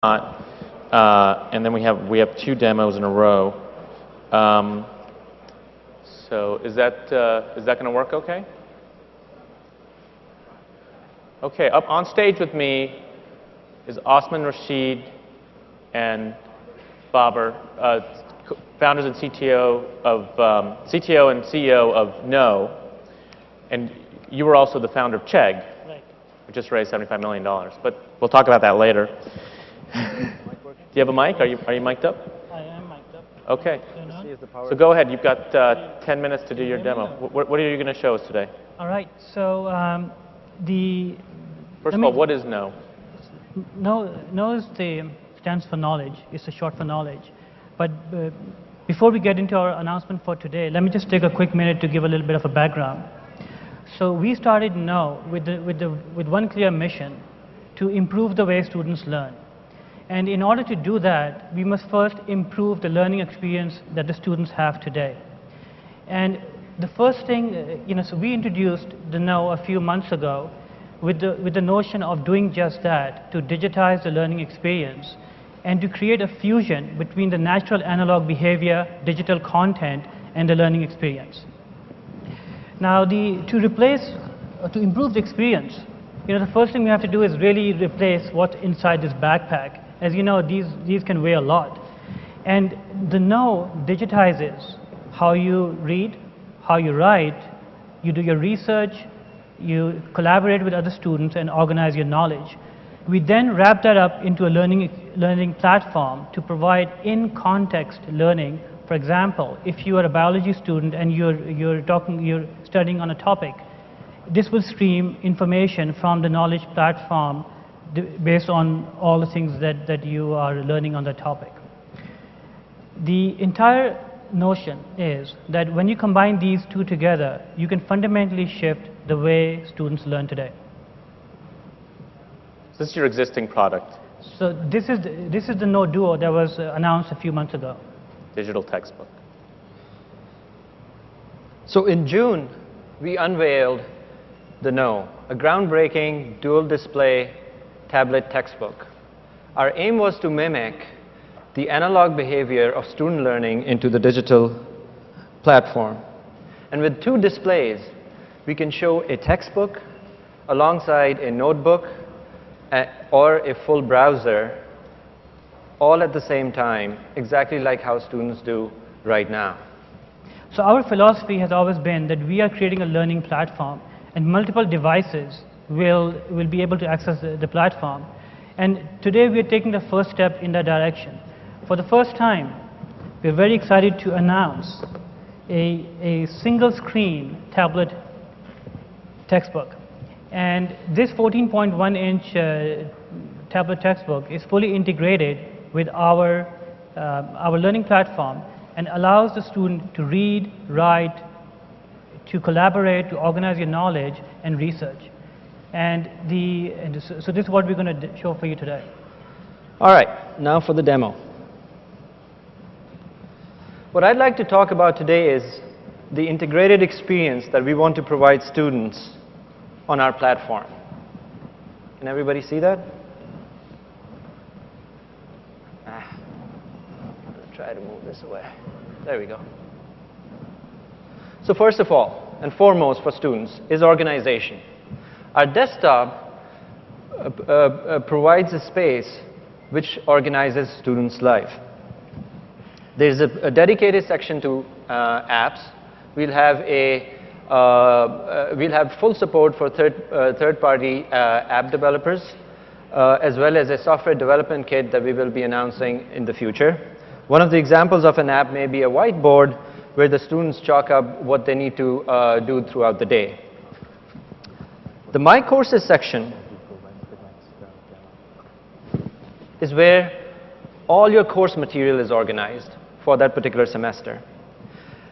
not. And then we have two demos in a row. Um, so is that going to work okay? Okay, up on stage with me is Osman Rashid and Babar, founders and CTO and CEO of No, and you were also the founder of Chegg, Right. which just raised $75 million. But we'll talk about that later. Do you have a mic? Are you mic'd up? I am mic'd up. Okay. Turn on. So go ahead. You've got 10 minutes to do your demo. What are you going to show us today? All right. So First of all, what is No? No is stands for knowledge. It's a short for knowledge. But before we get into our announcement for today, let me just take a quick minute to give a little bit of a background. So we started No with one clear mission: to improve the way students learn. And in order to do that, we must first improve the learning experience that the students have today. And the first thing, so we introduced the No a few months ago with the notion of doing just that, to digitize the learning experience and to create a fusion between the natural analog behavior, digital content, and the learning experience. Now, to improve the experience, the first thing we have to do is really replace what's inside this backpack. As you know, these can weigh a lot. And the No digitizes how you read, how you write, you do your research, you collaborate with other students and organize your knowledge. We then wrap that up into a learning platform to provide in-context learning. For example, if you are a biology student and you're studying on a topic, this will stream information from the knowledge platform based on all the things that you are learning on that topic. The entire notion is that when you combine these two together, you can fundamentally shift the way students learn today. This is your existing product. So this is the No Duo that was announced a few months ago. Digital textbook. So in June, we unveiled the No, a groundbreaking dual display tablet textbook. Our aim was to mimic the analog behavior of student learning into the digital platform. And with two displays, we can show a textbook alongside a notebook or a full browser all at the same time, exactly like how students do right now. So our philosophy has always been that we are creating a learning platform, and multiple devices will be able to access the platform. And today we are taking the first step in that direction. For the first time, we're very excited to announce a single screen tablet textbook. And this 14.1-inch tablet textbook is fully integrated with our learning platform and allows the student to read, write, to collaborate, to organize your knowledge and research. So this is what we're going to show for you today. All right, now for the demo. What I'd like to talk about today is the integrated experience that we want to provide students on our platform. Can everybody see that? I'm going to try to move this away. There we go. So first of all, and foremost for students, is organization. Our desktop provides a space which organizes students' life. There's a dedicated section to apps. We'll have full support for third-party app developers, as well as a software development kit that we will be announcing in the future. One of the examples of an app may be a whiteboard where the students chalk up what they need to do throughout the day. The My Courses section is where all your course material is organized for that particular semester.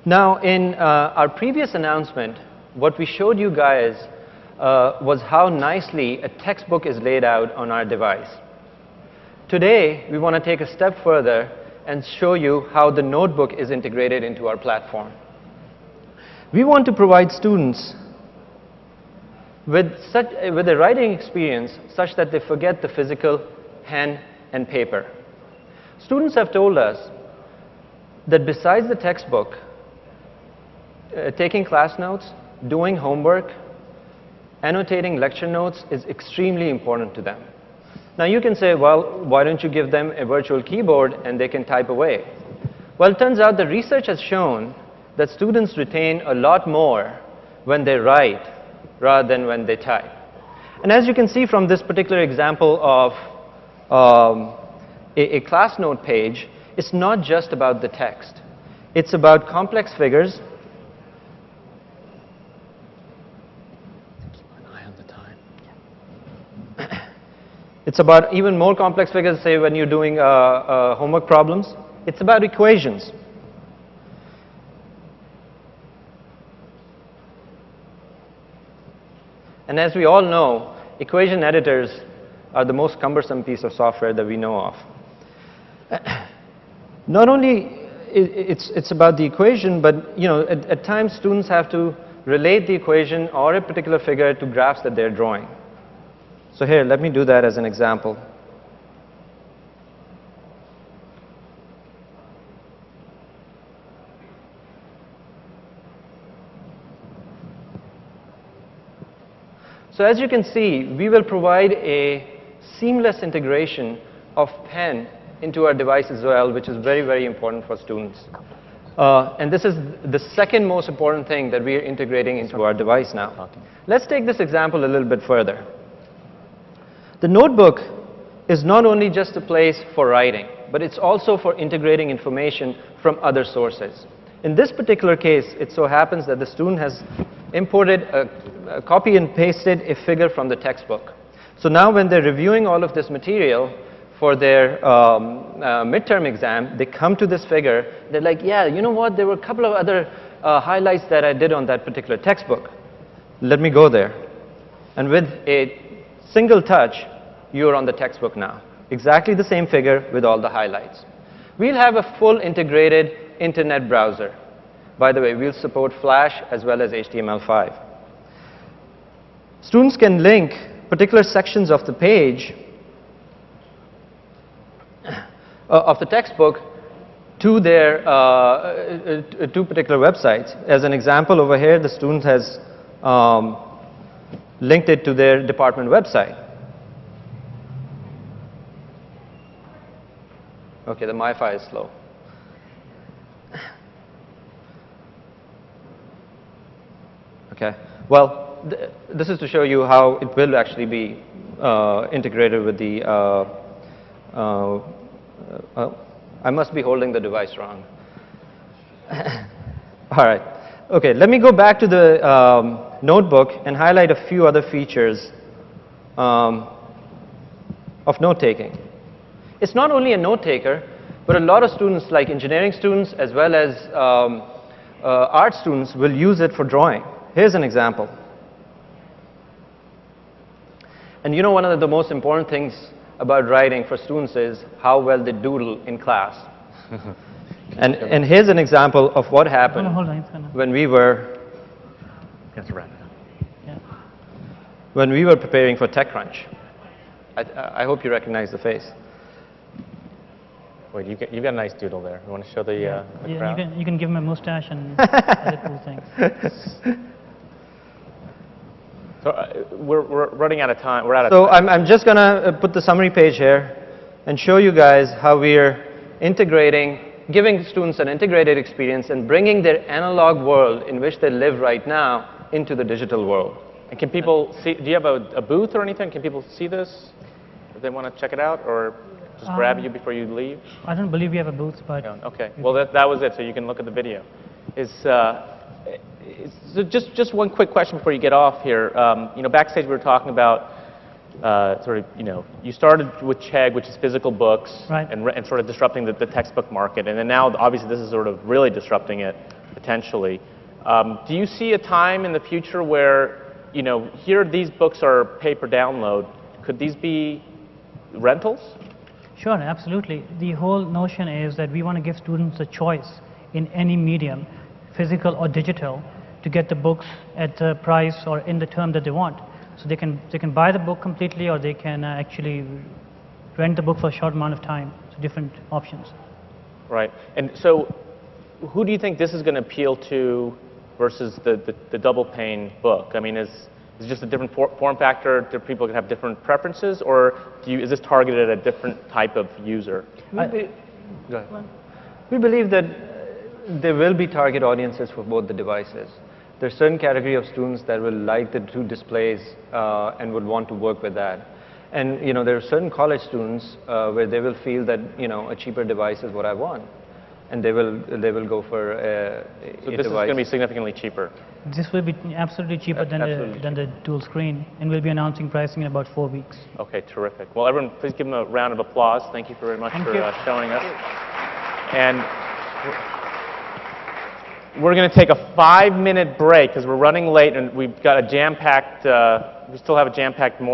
Now, in our previous announcement, what we showed you guys was how nicely a textbook is laid out on our device. Today, we want to take a step further and show you how the notebook is integrated into our platform. We want to provide students with a writing experience such that they forget the physical hand and paper. Students have told us that besides the textbook, taking class notes, doing homework, annotating lecture notes is extremely important to them. Now you can say, well, why don't you give them a virtual keyboard and they can type away? Well, it turns out the research has shown that students retain a lot more when they write rather than when they type. And as you can see from this particular example of a class note page, it's not just about the text. It's about complex figures. Keep an eye on the time. It's about even more complex figures, say when you're doing homework problems. It's about equations. And as we all know, equation editors are the most cumbersome piece of software that we know of. Not only it's about the equation, but at times students have to relate the equation or a particular figure to graphs that they're drawing. So here, let me do that as an example. So as you can see, we will provide a seamless integration of pen into our device as well, which is very, very important for students. And this is the second most important thing that we are integrating into our device now. Let's take this example a little bit further. The notebook is not only just a place for writing, but it's also for integrating information from other sources. In this particular case, it so happens that the student has imported copy and pasted a figure from the textbook. So now when they're reviewing all of this material for their midterm exam, they come to this figure. They're like, yeah, you know what? There were a couple of other highlights that I did on that particular textbook. Let me go there. And with a single touch, you're on the textbook now. Exactly the same figure with all the highlights. We'll have a full integrated internet browser. By the way, we'll support Flash as well as HTML5. Students can link particular sections of the page of the textbook to their to particular websites. As an example over here, the student has linked it to their department website. Okay, the MiFi is slow. Okay, well, this is to show you how it will actually be integrated with the I must be holding the device wrong. All right. Okay, let me go back to the notebook and highlight a few other features of note-taking. It's not only a note-taker, but a lot of students, like engineering students as well as art students, will use it for drawing. Here's an example. And you know, one of the most important things about writing for students is how well they doodle in class. and here's an example of what happened when we were when we were preparing for TechCrunch. I hope you recognize the face. Wait, you got a nice doodle there. You want to show the crowd? You can give him a mustache and other cool things. So we're running out of time. We're out of So time. I'm just going to put the summary page here and show you guys how we're integrating, giving students an integrated experience and bringing their analog world in which they live right now into the digital world. And can people see, do you have a booth or anything? Can people see this if they want to check it out, or just grab you before you leave? I don't believe we have a booth, but... Okay, well that was it, so you can look at the video. So just one quick question before you get off here. Backstage we were talking about you started with Chegg, which is physical books, right, and sort of disrupting the textbook market, and then now obviously this is sort of really disrupting it potentially. Do you see a time in the future where here these books are pay per download? Could these be rentals? Sure, absolutely. The whole notion is that we want to give students a choice in any medium, physical or digital, to get the books at the price or in the term that they want. So they can buy the book completely, or they can actually rent the book for a short amount of time. So different options. Right. And so who do you think this is going to appeal to versus the double pane book? I mean, is it just a different form factor? Do people have different preferences, or is this targeted at a different type of user? Go ahead. We believe that there will be target audiences for both the devices. There's a certain category of students that will like the two displays and would want to work with that. And there are certain college students where they will feel that a cheaper device is what I want, and they will go for a So this is going to be significantly cheaper. This will be absolutely cheaper than the dual screen, and we'll be announcing pricing in about 4 weeks. Okay, terrific. Well, everyone, please give them a round of applause. Thank you very much for showing us. And we're going to take a 5-minute break because we're running late, and we've got a jam-packed. We still have a jam-packed morning.